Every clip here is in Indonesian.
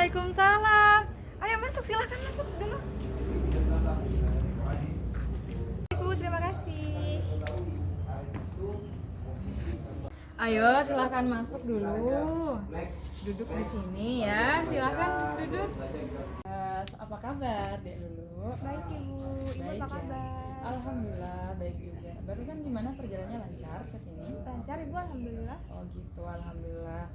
Waalaikumsalam. Ayo masuk, silahkan masuk dulu. Ibu, terima kasih. Ayo, silahkan masuk dulu. Duduk di sini ya, silahkan duduk. Apa kabar, Dek dulu? Baik Ibu, Ibu Baik apa ya. kabar? Alhamdulillah baik juga. Barusan gimana perjalanannya, lancar ke sini? Lancar Ibu, Alhamdulillah. Oh gitu, alhamdulillah.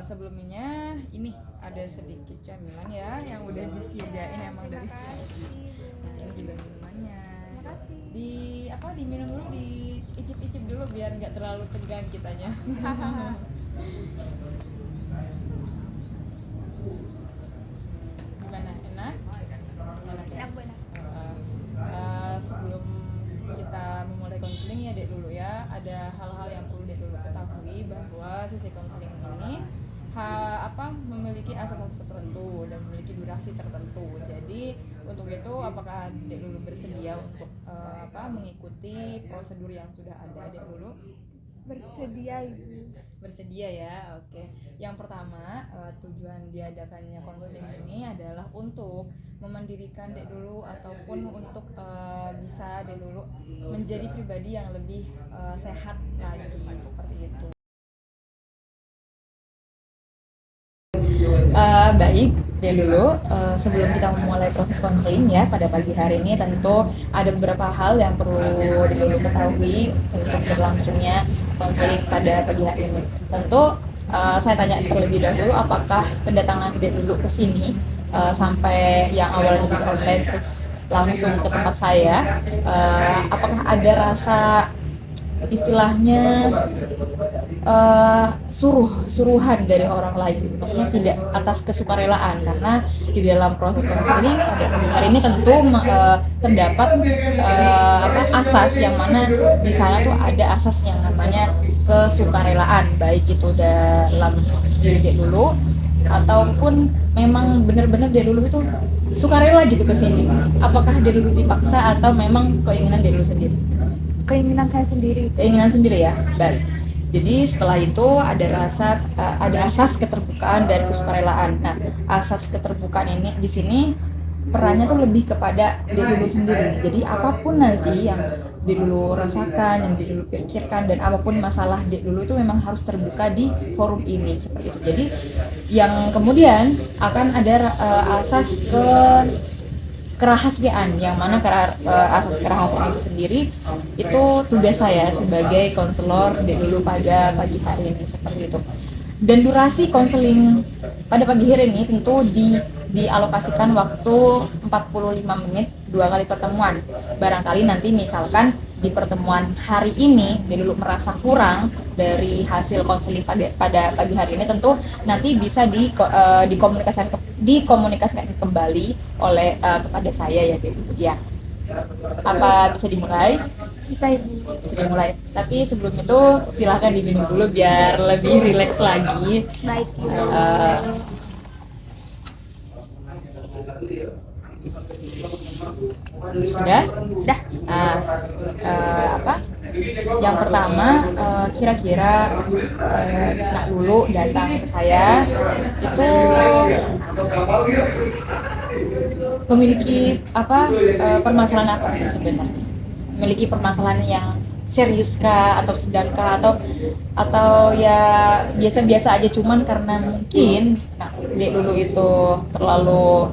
Sebelumnya ini ada sedikit camilan ya yang udah disediain emang dari Terima kasih Ibu. Nah, ini juga minumannya. Terima kasih. Diminum dulu, diicip-icip dulu biar nggak terlalu tegang kitanya. Gimana? Enak? Enak Bu, enak. Sebelum kita memulai konseling ya Dek dulu ya, ada hal-hal yang perlu Dek dulu ketahui bahwa sesi konseling ini memiliki asas-asas tertentu dan memiliki durasi tertentu. Jadi untuk itu apakah Dek dulu bersedia untuk mengikuti prosedur yang sudah ada, Dek dulu? Bersedia Ibu. Bersedia ya, oke. Yang pertama, tujuan diadakannya konseling ini adalah untuk memandirikan Dek dulu ataupun untuk bisa Dek dulu menjadi pribadi yang lebih sehat lagi, seperti itu. Baik, Dek dulu, sebelum kita memulai proses konseling ya pada pagi hari ini, tentu ada beberapa hal yang perlu Dek dulu ketahui untuk berlangsungnya konseling pada pagi hari ini. Tentu saya tanya terlebih dahulu, apakah kedatangan Dek dulu ke sini sampai yang awalnya di online terus langsung ke tempat saya, apakah ada rasa istilahnya suruhan dari orang lain, maksudnya tidak atas kesukarelaan, karena di dalam proses konseling pada hari ini tentu terdapat asas yang mana di sana tuh ada asas yang namanya kesukarelaan, baik itu dalam diri dia dulu ataupun memang benar-benar dia dulu itu sukarela gitu ke sini. Apakah dia dulu dipaksa atau memang keinginan dia dulu sendiri? Keinginan saya sendiri. Keinginan sendiri ya, baik. Jadi setelah itu ada asas keterbukaan dan kesukarelaan. Nah, asas keterbukaan ini di sini perannya tuh lebih kepada diri dulu sendiri. Jadi apapun nanti yang diri dulu rasakan, yang diri dulu pikirkan, dan apapun masalah diri dulu itu memang harus terbuka di forum ini, seperti itu. Jadi yang kemudian akan ada asas kerahasiaan, yang mana asas kerahasiaan itu sendiri itu tugas saya sebagai konselor dulu pada pagi hari ini, seperti itu. Dan durasi konseling pada pagi hari ini tentu dialokasikan waktu 45 menit 2 kali pertemuan. Barangkali nanti misalkan di pertemuan hari ini dia dulu merasa kurang dari hasil konseling pada pagi hari ini, tentu nanti bisa dikomunikasikan kembali oleh kepada saya ya gitu ya. Apa bisa dimulai? Bisa Ibu. Bisa dimulai. Tapi sebelum itu silahkan diminum dulu biar lebih rileks lagi. Baik Ibu. Sudah? Sudah. Yang pertama, kira-kira nak dulu datang ke saya itu memiliki permasalahan apa sih sebenarnya? Memiliki permasalahan yang serius kah atau sedangkah atau ya biasa-biasa aja, cuman karena mungkin Dek dulu itu terlalu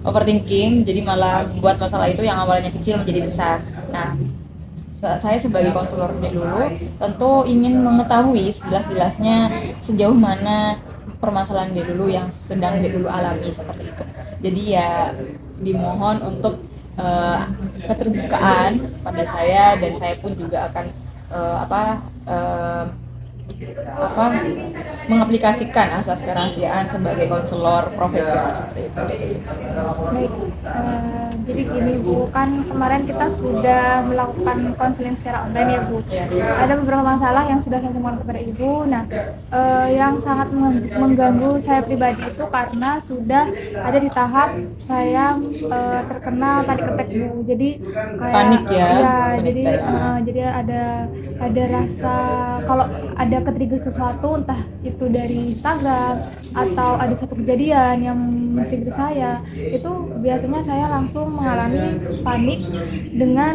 overthinking, jadi malah membuat masalah itu yang awalnya kecil menjadi besar. Nah, saya sebagai konselor Dek dulu tentu ingin mengetahui sejelas-jelasnya sejauh mana permasalahan Dek dulu yang sedang Dek dulu alami, seperti itu. Jadi ya dimohon untuk keterbukaan kepada saya, dan saya pun juga akan mengaplikasikan asas kerahasiaan sebagai konselor profesional, seperti itu. Baik. Jadi gini Bu, kan kemarin kita sudah melakukan konseling secara online ya Bu. Ya. Ada beberapa masalah yang sudah saya sampaikan kepada Ibu. Nah, yang sangat mengganggu saya pribadi itu karena sudah ada di tahap saya terkena panic attack Bu. Jadi kayak Panik ya? iya, Panik jadi attack. jadi ada rasa kalau ada ketrigger sesuatu, entah itu dari Instagram atau ada satu kejadian yang men-trigger saya, itu biasanya saya langsung mengalami panik dengan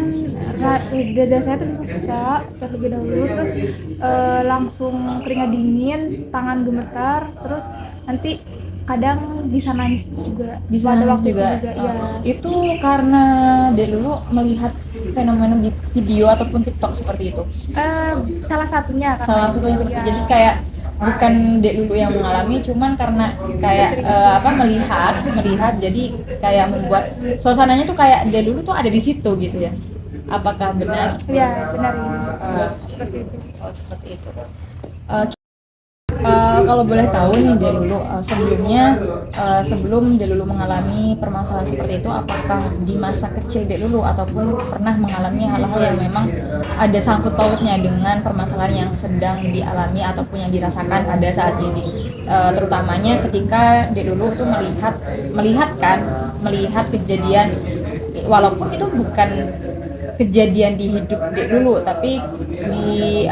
dada saya tuh bisa sesak terlebih dahulu, terus langsung keringat dingin, tangan gemetar, terus nanti kadang bisa nangis juga. Bisa Pada nangis waktu juga. itu juga ya. Itu karena dari dulu melihat fenomena di video ataupun TikTok seperti itu. Salah satunya karena Salah satunya seperti ya. jadi kayak bukan Dek Lulu yang mengalami, cuman karena kayak melihat jadi kayak membuat suasananya tuh kayak Dek Lulu tuh ada di situ gitu ya. Apakah benar? Ya benar ini Eh, seperti itu. seperti itu. Eh, kalau boleh tahu nih Dek Lulu, sebelum Dek Lulu mengalami permasalahan seperti itu, apakah di masa kecil Dek Lulu ataupun pernah mengalami hal-hal yang memang ada sangkut pautnya dengan permasalahan yang sedang dialami ataupun yang dirasakan pada saat ini, terutamanya ketika Dek Lulu itu melihat kejadian, walaupun itu bukan kejadian di hidup Dek dulu, tapi di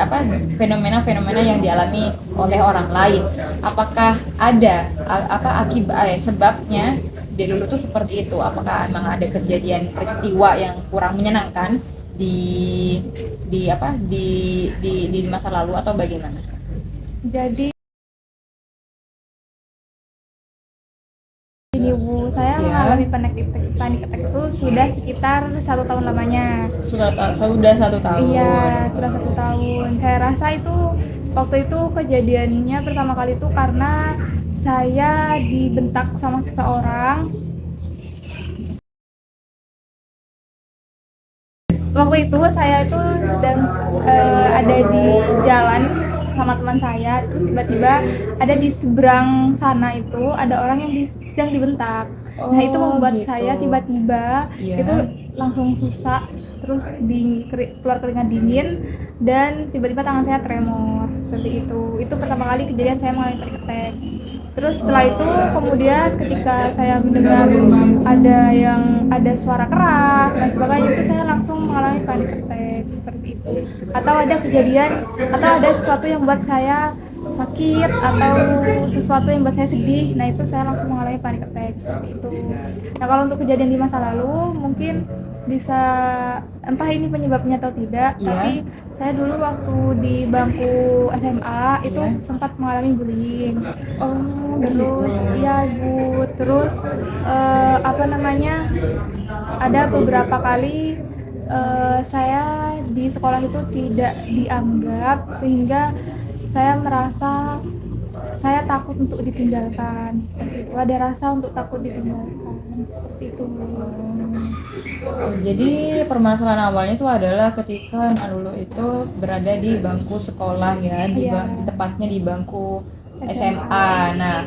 fenomena-fenomena yang dialami oleh orang lain. Apakah ada akibat sebabnya Dek dulu tuh seperti itu? Apakah memang ada kejadian peristiwa yang kurang menyenangkan di di masa lalu atau bagaimana? Jadi ini Bu, saya Ya. mengalami panic attack itu sudah sekitar 1 tahun lamanya. Sudah 1 tahun. Iya, sudah 1 tahun. Saya rasa itu waktu itu kejadiannya pertama kali itu karena saya dibentak sama seseorang. Waktu itu saya itu sedang ada di jalan sama teman saya, terus tiba-tiba ada di seberang sana itu ada orang yang sedang dibentak. Nah itu membuat gitu. saya tiba-tiba Iya. itu langsung sesak, terus keluar keringat dingin, dan tiba-tiba tangan saya tremor seperti itu. Itu pertama kali kejadian saya mengalami panic attack. Terus setelah itu kemudian ketika saya mendengar ada suara keras dan sebagainya, itu saya langsung mengalami panic attack seperti itu. Atau ada kejadian atau ada sesuatu yang membuat saya sakit atau sesuatu yang membuat saya sedih, nah itu saya langsung mengalami panic attack seperti itu. Nah kalau untuk kejadian di masa lalu mungkin bisa entah ini penyebabnya atau tidak, Iya. tapi saya dulu waktu di bangku SMA itu Iya. sempat mengalami bullying. Oh Terus gitu. iya Bu, terus ada beberapa kali saya di sekolah itu tidak dianggap, sehingga saya merasa saya takut untuk ditinggalkan seperti itu. Ada rasa untuk takut ditinggalkan seperti itu. Jadi permasalahan awalnya itu adalah ketika Lulu itu berada di bangku sekolah ya, Iya. tepatnya di bangku SMA. Nah,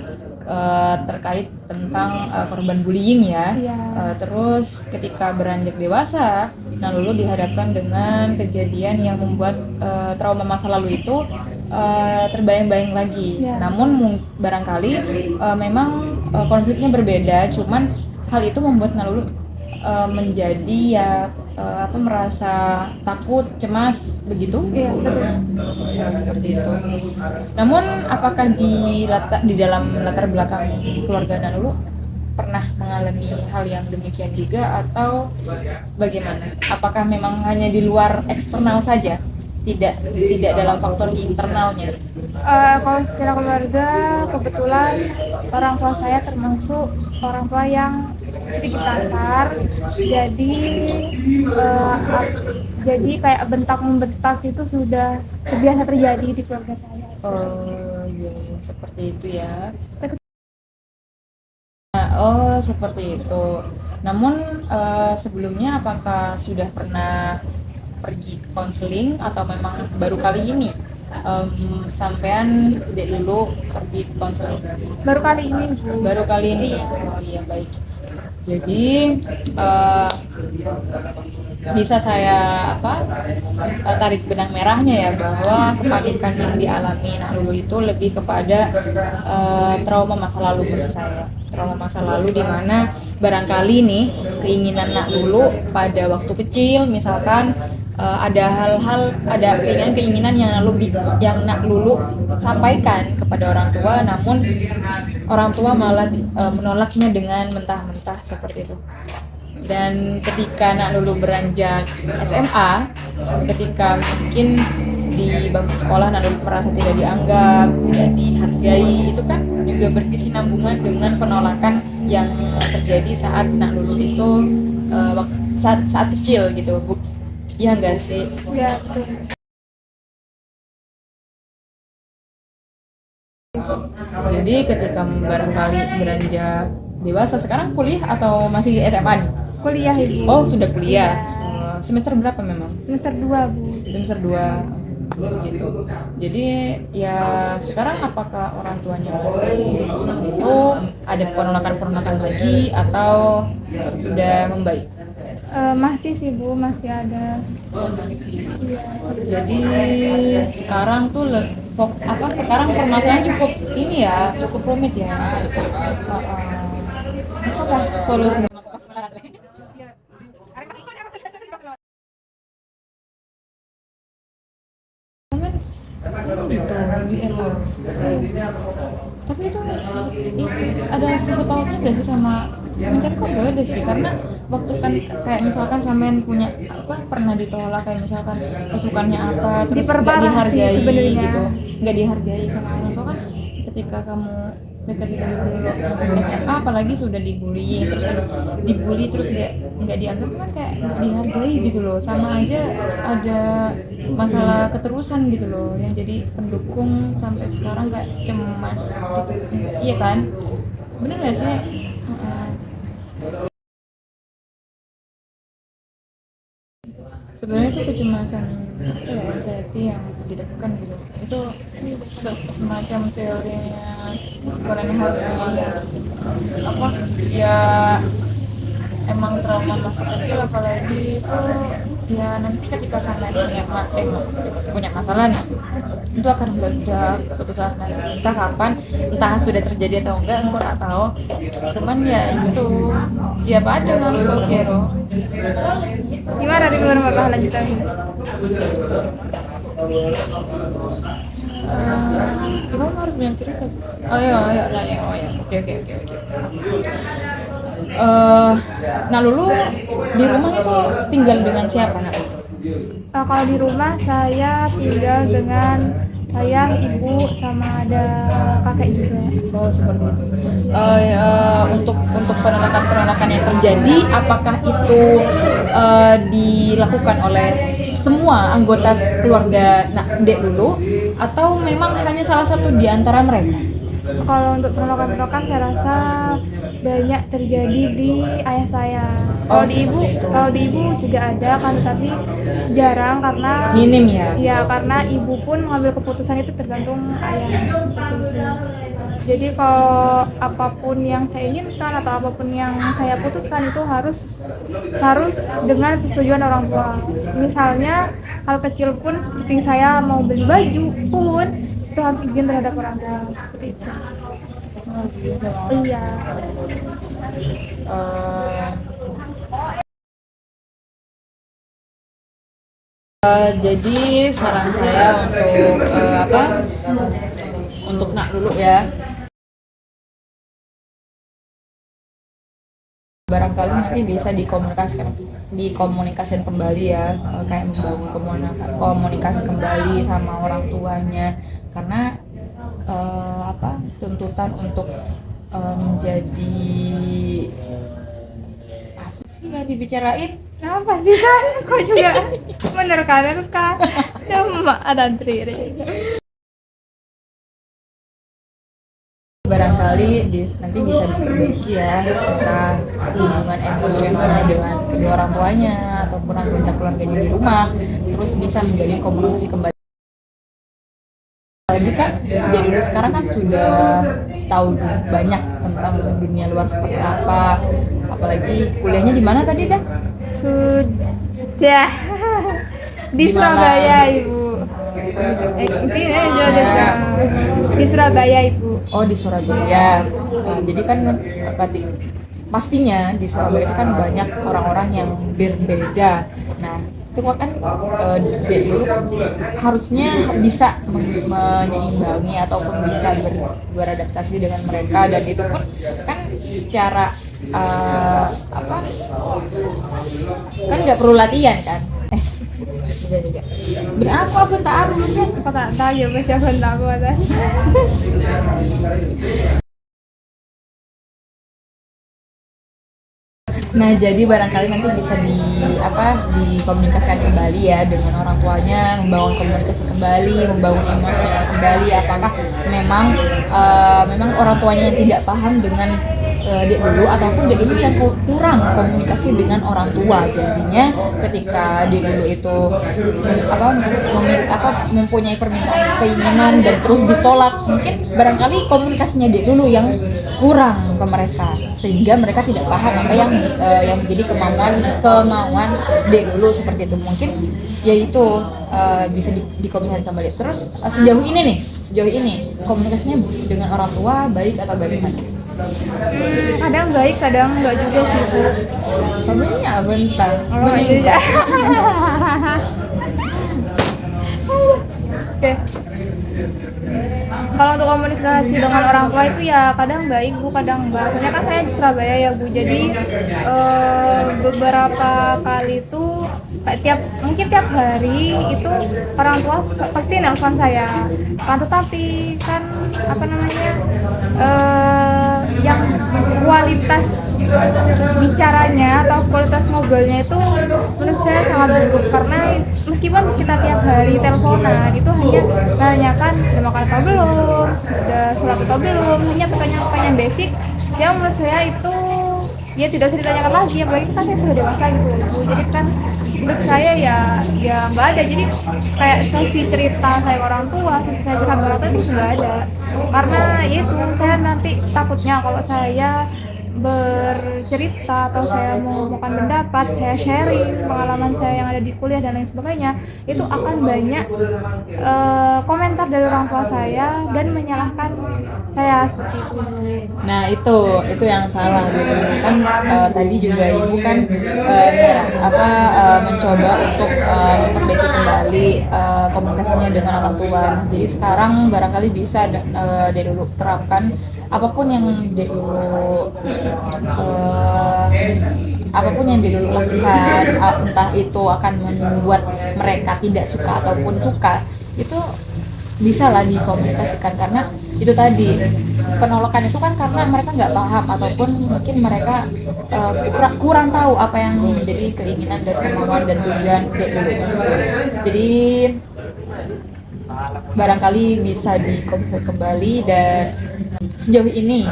terkait tentang korban bullying ya. Iya. Terus ketika beranjak dewasa, Lulu dihadapkan dengan kejadian yang membuat trauma masa lalu itu terbayang-bayang lagi. Iya. Namun barangkali memang konfliknya berbeda, cuman hal itu membuat Lulu menjadi merasa takut, cemas begitu. Iya, betul. Ya, seperti itu. Namun apakah di dalam latar belakang keluarga Lulu pernah mengalami hal yang demikian juga atau bagaimana? Apakah memang hanya di luar eksternal saja? Tidak dalam faktor internalnya. Kalau secara keluarga, kebetulan orang tua saya termasuk orang tua yang sedikit kasar, jadi kayak bentak membentak itu sudah terbiasa terjadi di keluarga saya. Oh iya, seperti itu ya. Tapi Oh seperti itu. Namun sebelumnya apakah sudah pernah pergi ke konseling atau memang baru kali ini sampean dulu pergi ke konseling? baru kali ini Bu. Baru kali ini. Oh iya baik. Jadi eh, bisa saya tarik benang merahnya ya, bahwa kepanikan yang dialami Nak Lulu itu lebih kepada trauma masa lalu menurut saya. Trauma masa lalu di mana barangkali nih keinginan Nak Lulu pada waktu kecil misalkan ada hal-hal, ada keinginan-keinginan yang Nak Lulu sampaikan kepada orang tua, namun orang tua malah menolaknya dengan mentah-mentah seperti itu. Dan ketika Nak Lulu beranjak SMA, ketika mungkin di bangku sekolah Nak Lulu merasa tidak dianggap, tidak dihargai, itu kan juga berkesinambungan dengan penolakan yang terjadi saat Nak Lulu itu saat kecil gitu, ya enggak sih? Ya, betul. Jadi ketika barangkali beranjak dewasa, sekarang kuliah atau masih SMA nih? Kuliah ibu. Oh, sudah kuliah. Iya. Semester berapa memang? Semester 2 bu. Semester 2 gitu. Jadi ya sekarang apakah orang tuanya masih seperti itu? Ada penolakan-penolakan lagi atau sudah membaik? Masih sih bu, masih ada. Iya. Jadi sekarang tuh sekarang permasalahan cukup ini ya, cukup rumit ya. Apa solusi? Gitu di MO. Tapi itu ada sangkut pautnya nggak sih sama mencari kok beda sih, karena waktu kan kayak misalkan sampean punya pernah ditolak, kayak misalkan kesukaannya apa terus nggak Diperparah sih dihargai sebenarnya. gitu, nggak dihargai sama orang tua kan. Ketika kita dulu SMA apalagi sudah dibully, terus nggak dianggap kan, kayak nggak dihargai gitu loh, sama aja ada masalah keterusan gitu loh yang jadi pendukung sampai sekarang kayak cemas gitu. Iya kan, bener nggak sih? Sebenarnya itu kecemasan, anxiety yang ditekan gitu, itu semacam teorinya Warren Hardy ya. Emang trauma masa kecil, apalagi itu ya nanti ketika sampai punya masalah nih, itu akan meledak suatu saat nanti, entah kapan, entah sudah terjadi atau enggak, aku nggak tahu. Cuman ya itu ya pada nggak kero. Gimana di luar bakal lanjutannya? Kamu harus bilang cerita sih. Oh iya, oke. Nah Lulu di rumah itu tinggal dengan siapa nak? Kalau di rumah saya tinggal dengan ayah, ibu, sama ada kakek juga. Oh seperti itu. Untuk penolakan yang terjadi, apakah itu dilakukan oleh semua anggota keluarga Dek Lulu, atau memang hanya salah satu di antara mereka? Kalau untuk penolakan saya rasa banyak terjadi di ayah saya. Kalau di ibu juga ada kan, tapi jarang karena minim ya. Ya karena ibu pun mengambil keputusan itu tergantung ayah. Jadi kalau apapun yang saya inginkan atau apapun yang saya putuskan itu harus dengan persetujuan orang tua. Misalnya hal kecil pun seperti saya mau beli baju pun itu harus izin terhadap orang tua, seperti itu. Iya. Jadi saran saya untuk Nak Lulu ya, barangkali nanti bisa dikomunikasikan kembali ya, kayak membangun komunikasi kembali sama orang tuanya, karena tuntutan untuk menjadi apa sih nggak dibicarain. Apa sih kan? Kok juga menerka-nerka. Cuma ada tri. Barangkali nanti bisa diperbaiki ya tentang hubungan emosionalnya dengan kedua orang tuanya ataupun anggota keluarganya di rumah, terus bisa menjalin komunikasi kembali. Apalagi kan dia dulu sekarang kan sudah tahu banyak tentang dunia luar seperti apa, apalagi kuliahnya di mana tadi dah? Sudah di Di mana? Surabaya Ibu. Di sini aja di Surabaya Ibu. Oh, di Surabaya. Nah, jadi kan pastinya di Surabaya itu kan banyak orang-orang yang berbeda. Nah, itu kan dari dulu kan harusnya bisa menyeimbangi ataupun bisa beradaptasi dengan mereka, dan itu pun kan secara apa, kan nggak perlu latihan kan. Udah juga berapa pun tak harus kan. Apa tak tahu ya baca bentar aku ada. Nah, jadi barangkali nanti bisa dikomunikasikan kembali ya dengan orang tuanya, membangun komunikasi kembali, membangun emosi kembali. Apakah memang orang tuanya yang tidak paham dengan dia dulu, ataupun dia dulu yang kurang komunikasi dengan orang tua. Jadinya ketika dia dulu itu mempunyai permintaan keinginan dan terus ditolak, mungkin barangkali komunikasinya dia dulu yang kurang ke mereka, sehingga mereka tidak paham apa yang menjadi kemauan dia dulu, seperti itu. Mungkin yaitu bisa dikomunikasikan kembali. Terus sejauh ini komunikasinya dengan orang tua baik atau bagaimana? Kadang baik, kadang enggak juga sih Bu. Problemnya bentar. Oh, iya. Oke. Kalau untuk komunikasi dengan orang tua itu ya kadang baik Bu, kadang enggak. Soalnya kan saya di Surabaya ya Bu, jadi beberapa kali tuh mungkin tiap hari itu orang tua pasti nelpon saya. Kan tetapi kan apa namanya yang kualitas bicaranya atau kualitas ngobrolnya itu menurut saya sangat buruk, karena meskipun kita tiap hari teleponan itu hanya menanyakan sudah makan atau belum, sudah sholat atau belum, hanya pertanyaan-pertanyaan basic yang menurut saya itu ya tidak usah ditanyakan lagi, apalagi kan saya sudah dewasa gitu loh. Jadi kan menurut saya ya nggak ada, jadi kayak sesi cerita saya ke orang tua, sesi saya curhat ke orang tua itu nggak ada, karena itu saya nanti takutnya kalau saya bercerita atau saya mau mengumumkan pendapat, saya sharing pengalaman saya yang ada di kuliah dan lain sebagainya, itu akan banyak komentar dari orang tua saya dan menyalahkan saya seperti itu. Nah, itu yang salah gitu kan. Tadi juga ibu kan mencoba untuk memperbaiki kembali komunikasinya dengan orang tua. Nah, jadi sekarang barangkali bisa dari dulu terapkan apapun yang dulu lakukan, entah itu akan membuat mereka tidak suka ataupun suka, itu bisa lah dikomunikasikan. Karena itu tadi, penolakan itu kan karena mereka nggak paham ataupun mungkin mereka kurang tahu apa yang menjadi keinginan dan kemauan dan tujuan dari dulu itu sendiri. Jadi barangkali bisa dikomunikasikan kembali. Dan sejauh ini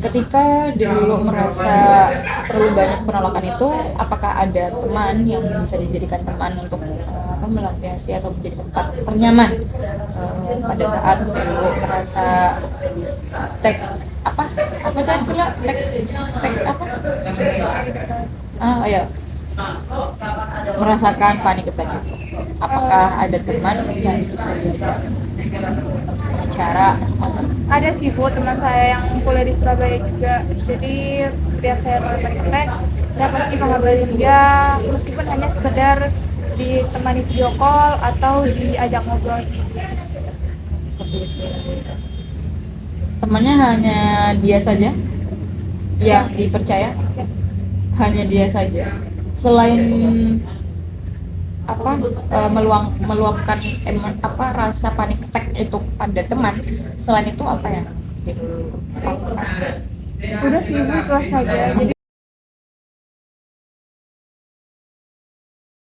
ketika dulu merasa terlalu banyak penolakan itu, apakah ada teman yang bisa dijadikan teman untuk melampiasi atau menjadi tempat ternyaman pada saat dulu merasa merasakan panic attack itu? Apakah ada teman yang bisa diajak bicara? Ada sih Bu, teman saya yang kuliah di Surabaya juga, jadi setiap saya panic attack saya pasti mengabarin dia, meskipun hanya sekedar ditemani video call atau diajak ngobrol. Seperti itu. Temannya hanya dia saja yang dipercaya? Ya. Hanya dia saja. Selain meluapkan rasa panik attack itu pada teman, selain itu apa yang dilakukan? Udah sih Bu, itu saja. Jadi